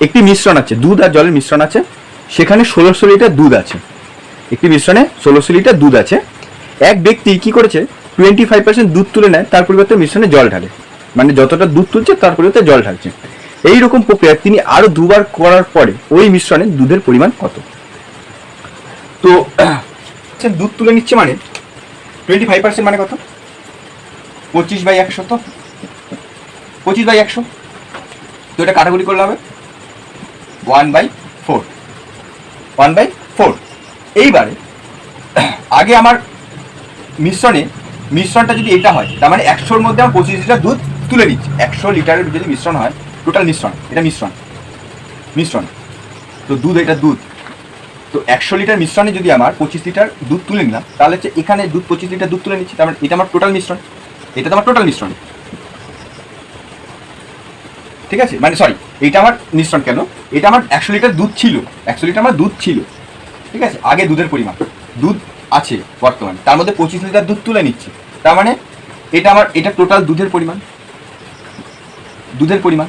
একটি মিশ্রণ আছে, দুধ আর জলের মিশ্রণ আছে, সেখানে 1600 লিটার দুধ আছে। একটি মিশ্রণে 1600 লিটার দুধ আছে। এক ব্যক্তি কি করেছে, 25% দুধ তুলে নেয়, তার পরিবর্তে মিশ্রণে জল ঢালে, মানে যতটা দুধ তুলছে তার পরিবর্তে জল ঢালছে। এইরকম প্রক্রিয়া তিনি আরো দুবার করার পরে ওই মিশ্রণে দুধের পরিমাণ কত? তো দুধ তুলে নিচ্ছে মানে 25% মানে কত? 25/100। তো 25/100, তো এটা কাটাকুটি করলে হবে 1/4। 1/4। এইবারে আগে আমার মিশ্রণটা যদি এটা হয়, তার মানে 100-র মধ্যে আমার 25 লিটার দুধ তুলে নিচ্ছি। 100 লিটারের যদি মিশ্রণ হয়, টোটাল মিশ্রণ, এটা মিশ্রণ তো দুধ, এটা দুধ। তো 100 লিটার মিশ্রণে যদি আমার 25 লিটার দুধ তুলে নিলাম, তাহলে হচ্ছে এখানে 25 লিটার দুধ তুলে নিচ্ছি, তার মানে এটা আমার টোটাল মিশ্রণ, এটা তো আমার টোটাল মিশ্রণ। ঠিক আছে, মানে সরি, এইটা আমার মিশ্রণ কেন, এটা আমার 100 লিটার দুধ ছিল, 100 লিটার আমার দুধ ছিল, ঠিক আছে, আগে দুধের পরিমাণ, দুধ আছে বর্তমানে, তার মধ্যে 25 লিটার দুধ তুলে নিচ্ছি, তার মানে এটা টোটাল দুধের পরিমাণ।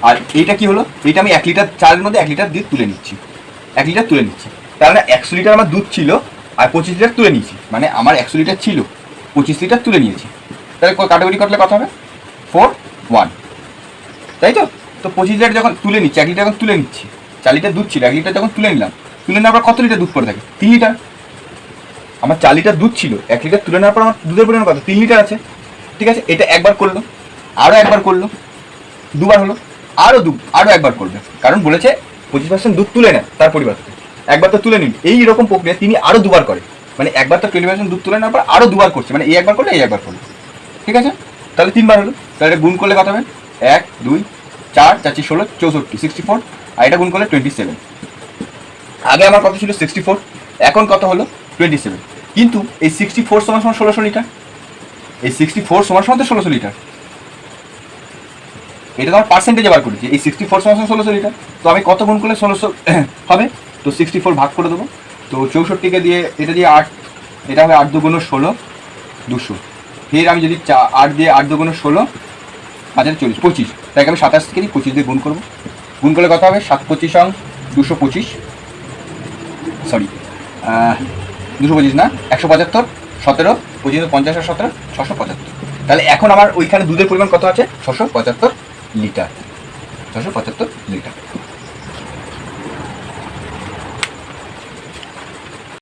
আর এইটা কি হলো, এটা আমি 1 লিটার চালের মধ্যে 1 লিটার দুধ তুলে নিচ্ছি, 1 লিটার তুলে নিচ্ছি, তার মানে 100 লিটার আমার দুধ ছিল আর 25 লিটার তুলে নিয়েছি, মানে আমার 100 লিটার ছিল, 25 লিটার তুলে নিয়েছি। তাহলে কাটাকুটি করলে কত হবে? 4/1, তাই তো? তো 25 লিটার যখন তুলে নিচ্ছি, 1 লিটার যখন তুলে নিচ্ছি, 4 লিটার দুধ ছিল, 1 লিটার যখন তুলে নিলাম, তুলে নেওয়ার পর কত লিটার দুধ পড়ে থাকে? 3 লিটার। আমার 4 লিটার দুধ ছিল, 1 লিটার তুলে নেওয়ার পর আমার দুধের পরিমাণ কত? 3 লিটার আছে। ঠিক আছে, এটা একবার করলো, আরও একবার করলো, দুবার হলো, আরও একবার করবে, কারণ বলেছে 25% দুধ তুলে নেয়, তার পরিবর্তে একবার তো তুলে নিন। এইরকম প্রক্রিয়া তিনি আরও দুবার করে, মানে একবার তো 20% দুধ তুলে নেওয়ার পর আরও দুবার করছে, মানে এই একবার করলে এই একবার করলো। ঠিক আছে, তাহলে 3বার হলো। তাহলে এটা গুণ করলে কত হবে? 1, 2, 4, 4, 16, 64, 64, আর এটা গুণ করলে 27। আগে আমার কত ছিল? 64, এখন কত হলো? 27। কিন্তু এই 64 সমান 1600 লিটার, এই 64 সমান তো 1600 লিটার, এটা তো আমার পার্সেন্টেজে বার করেছি। এই 64 সমান 1600 লিটার, তো আমি কত গুণ করলে 1600 হবে? তো 64 ভাগ করে দেবো, তো 64কে দিয়ে এটা দিয়ে 8, এটা হবে 8 2 16, 200। ফের আমি যদি 8 দিয়ে 8 2 16, 1040, 25, তাই আমি 27 থেকে 25 দিয়ে গুণ করবো। গুণ করলে কত হবে? 7 25 225, সরি 225 না, 175, 17, 25 50 আর 17, 675। তাহলে এখন আমার ওইখানে দুধের পরিমাণ কত আছে? 675 লিটার, 675 লিটার।